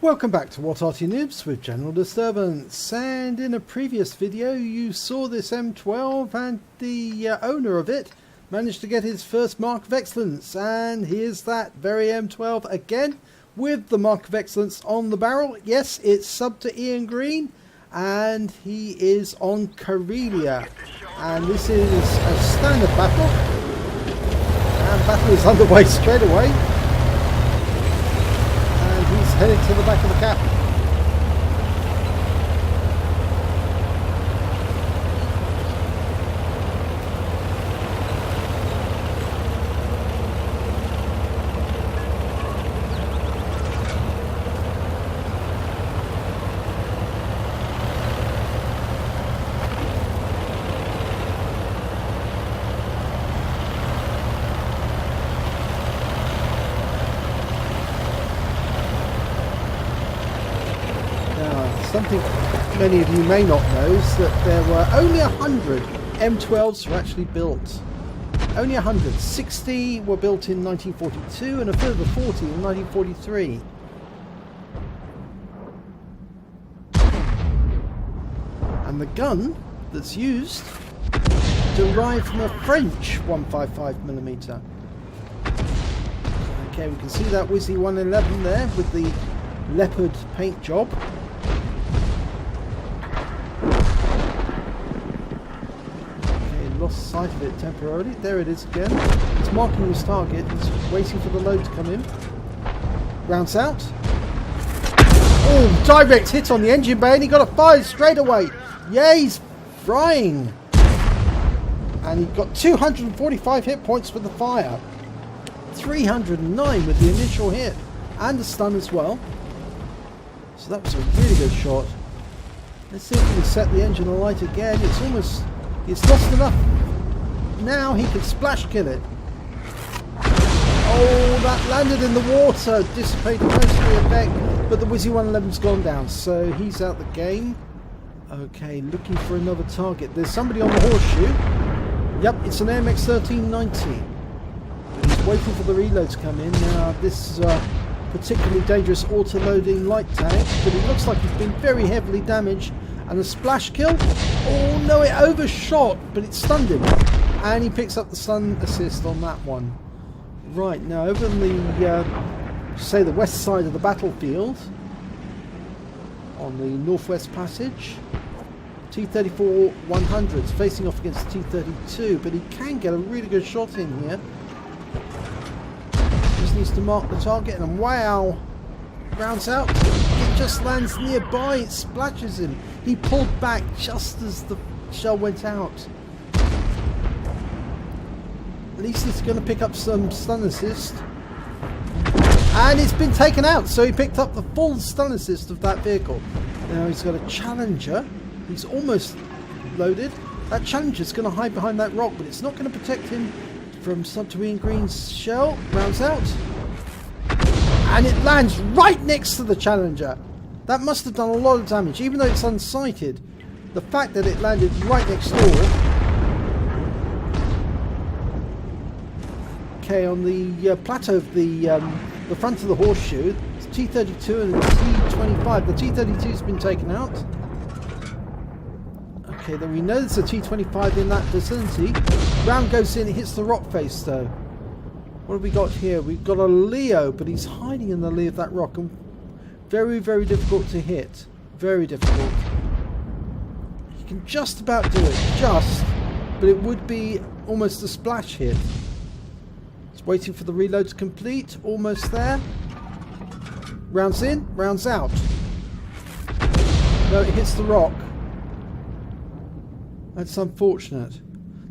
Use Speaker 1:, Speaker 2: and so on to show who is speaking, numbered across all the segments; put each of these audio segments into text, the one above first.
Speaker 1: Welcome back to What Arty Noobs with General Disturbance, and in a previous video you saw this M12 and the owner of it managed to get his first Mark of Excellence, and here's that very M12 again with the Mark of Excellence on the barrel. Yes, it's subbed to Ian Green and he is on Karelia, and this is a standard battle, and battle is underway straight away. He's heading to the back of the cap. Something many of you may not know is that there were only 100 M12s were actually built. Only 100. 60 were built in 1942 and a further 40 in 1943. And the gun that's used derived from a French 155mm. Okay, we can see that Wizzy 111 there with the leopard paint job. Lost sight of it temporarily. There it is again. It's marking his target. It's waiting for the load to come in. Rounds out. Oh, direct hit on the engine bay, and he got a fire straight away. Yeah, he's frying. And he got 245 hit points with the fire. 309 with the initial hit. And the stun as well. So that was a really good shot. Let's see if we can set the engine alight again. It's lost enough. Now he can splash kill it. Oh, that landed in the water, dissipated most of the effect, but the Wizzy 111's gone down, so he's out the game. Okay, looking for another target. There's somebody on the horseshoe. Yep, it's an AMX 1390. But he's waiting for the reload to come in. Now, this is a particularly dangerous auto-loading light tank, but it looks like he's been very heavily damaged. And a splash kill. Oh no, it overshot, but it stunned him. And he picks up the stun assist on that one. Right, now over on the, say the west side of the battlefield, on the northwest passage, T-34 100s facing off against the T-32, but he can get a really good shot in here. Just needs to mark the target, and wow, rounds out. It just lands nearby, it splashes him. He pulled back just as the shell went out. At least he's going to pick up some stun assist. And it's been taken out, so he picked up the full stun assist of that vehicle. Now he's got a Challenger. He's almost loaded. That Challenger's going to hide behind that rock, but it's not going to protect him from Subterranean Green's shell. Rounds out. And it lands right next to the Challenger. That must have done a lot of damage, even though it's unsighted. The fact that it landed right next door. Okay, on the plateau of the front of the horseshoe, it's T-32 and the T-25. The T-32's been taken out. Okay, then we know there's a T-25 in that vicinity. Round goes in, it hits the rock face though. What have we got here? We've got a Leo, but he's hiding in the lee of that rock. And very, very difficult to hit. Very difficult. You can just about do it. But it would be almost a splash hit. It's waiting for the reload to complete. Almost there. Rounds in, rounds out. No, it hits the rock. That's unfortunate.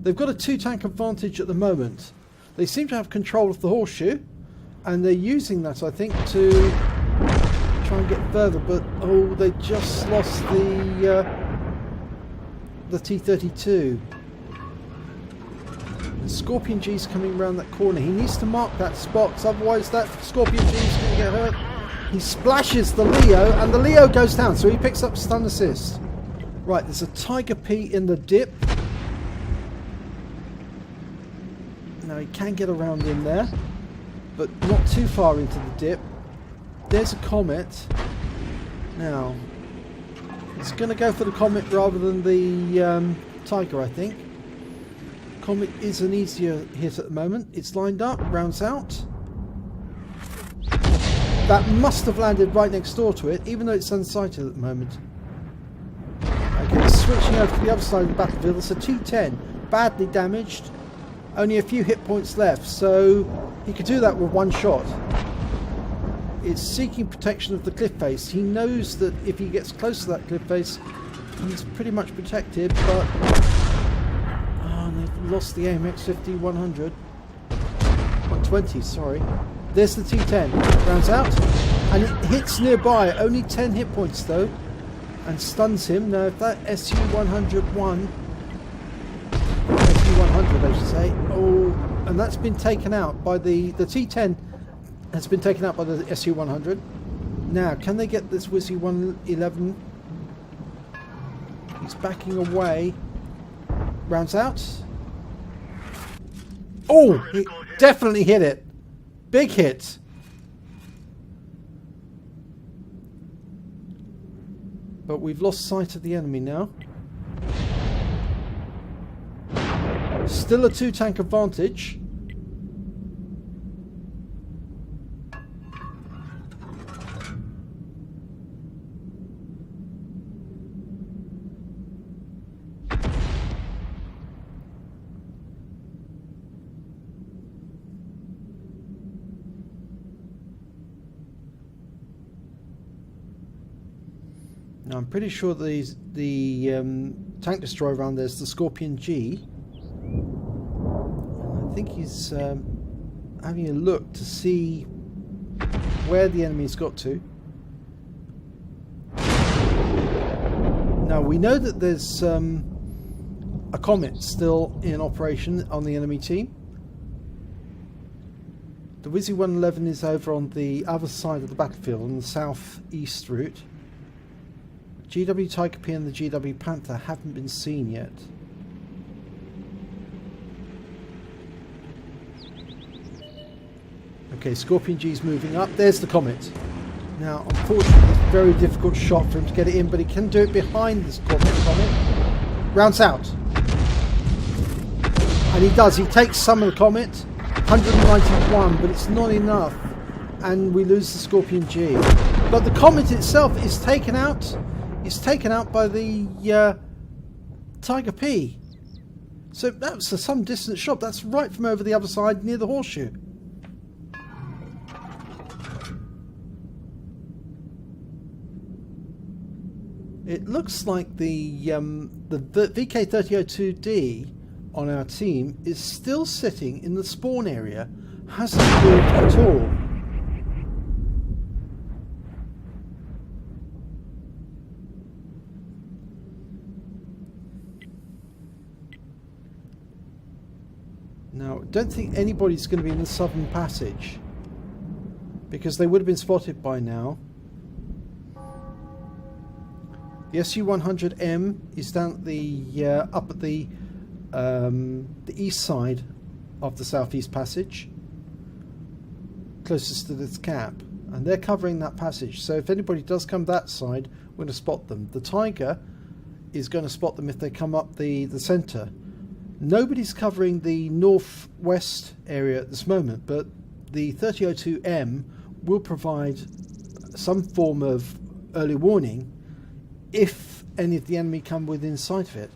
Speaker 1: They've got a two-tank advantage at the moment. They seem to have control of the horseshoe, and they're using that, I think, to try and get further. But oh, they just lost the T-32. The Scorpion G's coming around that corner. He needs to mark that spot, otherwise that Scorpion G's going to get hurt. He splashes the Leo, and the Leo goes down, so he picks up stun assist. Right, there's a Tiger P in the dip. Now he can get around in there, but not too far into the dip. There's a Comet. Now, he's going to go for the Comet rather than the Tiger, I think. Comet is an easier hit at the moment. It's lined up, rounds out. That must have landed right next door to it, even though it's unsighted at the moment. Okay, switching over to the other side of the battlefield. It's a T-10, badly damaged. Only a few hit points left, so he could do that with one shot. It's seeking protection of the cliff face. He knows that if he gets close to that cliff face, he's pretty much protected, but... Oh, they've lost the AMX-50 100. 120, sorry. There's the T-10. Rounds out. And it hits nearby. Only 10 hit points, though. And stuns him. Now, if that SU-101... SU-100, I should say. Oh, and that's been taken out by the T-10 has been taken out by the SU-100. Now, can they get this Wizzy 111? He's backing away. Rounds out. Oh, he definitely hit it. Big hit. But we've lost sight of the enemy now. Still a 2-tank advantage. Now I'm pretty sure the tank destroyer around there is the Scorpion G. I think he's having a look to see where the enemy's got to. Now we know that there's a Comet still in operation on the enemy team. The Wizzy 111 is over on the other side of the battlefield on the southeast route. GW Tiger P and the GW Panther haven't been seen yet. Okay, Scorpion G's moving up. There's the Comet. Now, unfortunately, it's a very difficult shot for him to get it in, but he can do it behind this Comet. Rounds out. And he does. He takes some of the Comet. 191, but it's not enough. And we lose the Scorpion G. But the Comet itself is taken out. It's taken out by the Tiger P. So that's some distant shot. That's right from over the other side near the horseshoe. It looks like the VK3002D on our team is still sitting in the spawn area. Hasn't moved at all. Now, I don't think anybody's going to be in the southern passage because they would have been spotted by now. The SU-100M is down at the up at the east side of the southeast passage, closest to this cap, and they're covering that passage. So if anybody does come that side, we're going to spot them. The Tiger is going to spot them if they come up the centre. Nobody's covering the northwest area at this moment, but the 3002M will provide some form of early warning if any of the enemy come within sight of it,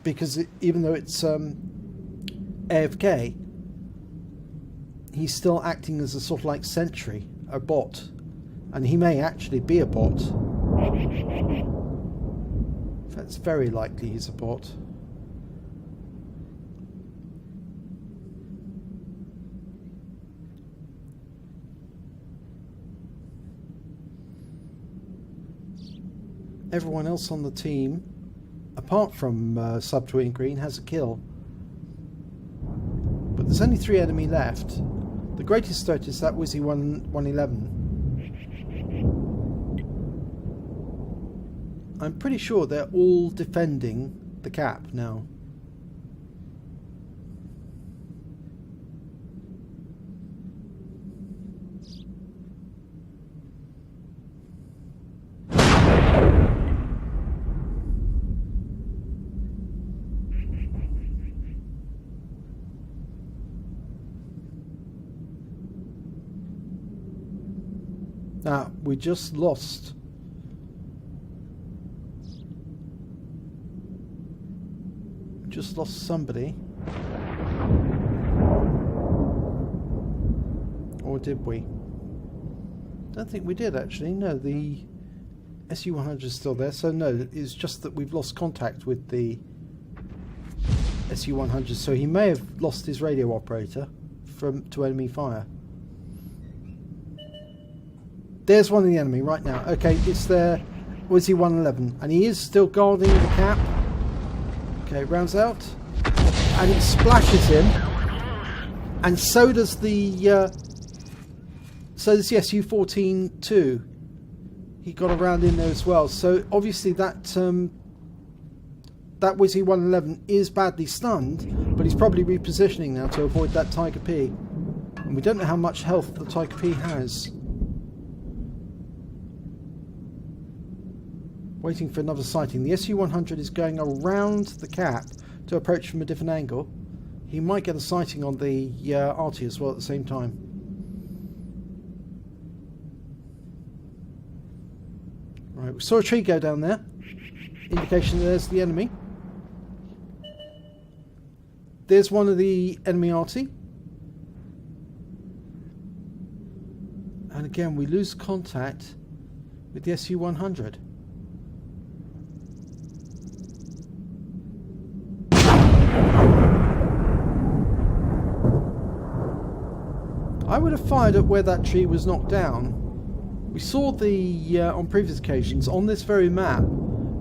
Speaker 1: because even though it's AFK, he's still acting as a sort of like sentry, a bot, and he may actually be a bot. In fact, it's very likely he's a bot. Everyone else on the team, apart from Subtwin Green, has a kill. But there's only 3 enemy left. The greatest threat is that Wizzy 111. I'm pretty sure they're all defending the cap now. Now, we just lost. Just lost somebody. Or did we? Don't think we did actually. No, the SU-100 is still there. So no, it's just that we've lost contact with the SU-100. So he may have lost his radio operator to enemy fire. There's one of the enemy right now. Okay, it's their Wizzy-111, and he is still guarding the cap. Okay, rounds out, and it splashes him, and so does the SU-14 too. He got around in there as well. So obviously that that Wizzy-111 is badly stunned, but he's probably repositioning now to avoid that Tiger P. And we don't know how much health the Tiger P has. Waiting for another sighting. The SU-100 is going around the cap to approach from a different angle. He might get a sighting on the Arty as well at the same time. Right, we saw a tree go down there. Indication that there's the enemy. There's one of the enemy Arty. And again, we lose contact with the SU-100. I would have fired at where that tree was knocked down. We saw the, on previous occasions, on this very map,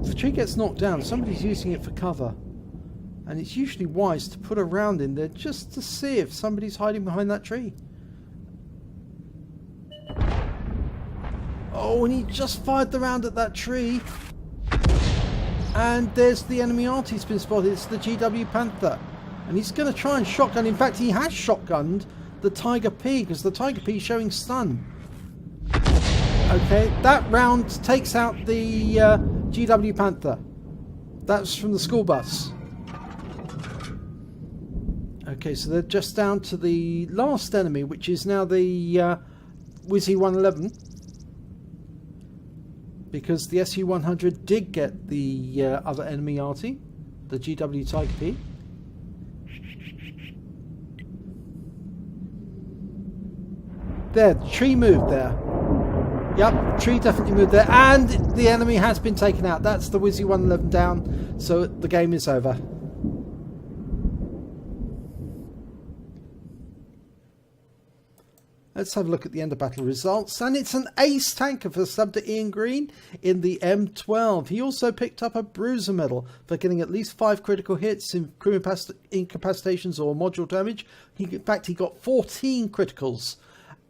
Speaker 1: if the tree gets knocked down, somebody's using it for cover. And it's usually wise to put a round in there just to see if somebody's hiding behind that tree. Oh, and he just fired the round at that tree. And there's the enemy Arty's been spotted. It's the GW Panther. And he's going to try and shotgun. In fact, he has shotgunned the Tiger P, because the Tiger P is showing stun. Okay, that round takes out the GW Panther. That's from the school bus. Okay, so they're just down to the last enemy, which is now the Wizzy-111. Because the SU-100 did get the other enemy Arty, the GW Tiger P. There, the tree moved there. Yep, tree definitely moved there. And the enemy has been taken out. That's the Wizzy-111 down. So the game is over. Let's have a look at the end of battle results. And it's an ace tanker for sub to Ian Green in the M12. He also picked up a bruiser medal for getting at least 5 critical hits in crew incapacitations or module damage. In fact, he got 14 criticals.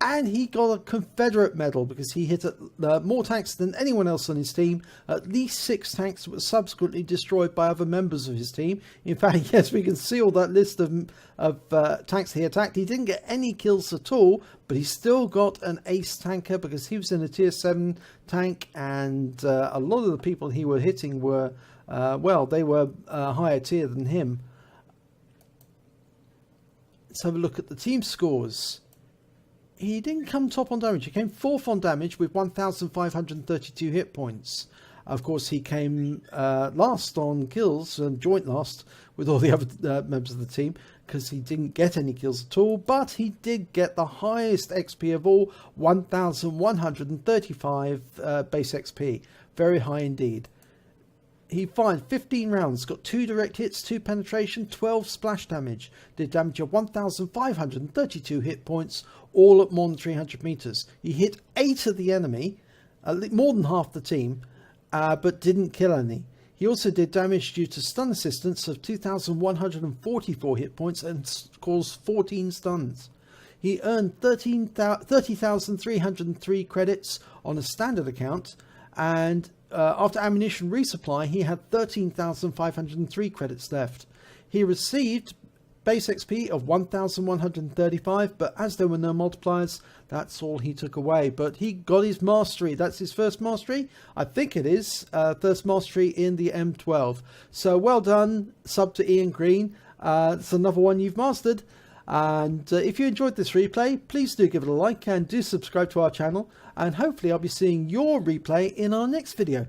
Speaker 1: And he got a Confederate medal because he hit more tanks than anyone else on his team. At least 6 tanks that were subsequently destroyed by other members of his team. In fact, yes, we can see all that list of tanks he attacked. He didn't get any kills at all, but he still got an ace tanker because he was in a tier 7 tank. And a lot of the people he were hitting were, well, they were higher tier than him. Let's have a look at the team scores. He didn't come top on damage. He came 4th on damage with 1,532 hit points. Of course, he came last on kills, and joint last with all the other members of the team, because he didn't get any kills at all. But he did get the highest XP of all, 1,135 base XP. Very high indeed. He fired 15 rounds, got 2 direct hits, 2 penetration, 12 splash damage. Did damage of 1,532 hit points, all at more than 300 meters. He hit 8 of the enemy, more than half the team, but didn't kill any. He also did damage due to stun assistance of 2,144 hit points and caused 14 stuns. He earned 30,303 credits on a standard account, and after ammunition resupply, he had 13,503 credits left. He received base XP of 1,135, but as there were no multipliers, that's all he took away. But he got his mastery. That's his first mastery. I think it is. First mastery in the M12. So well done, sub to Ian Green. It's another one you've mastered. And if you enjoyed this replay, please do give it a like and do subscribe to our channel, and hopefully I'll be seeing your replay in our next video.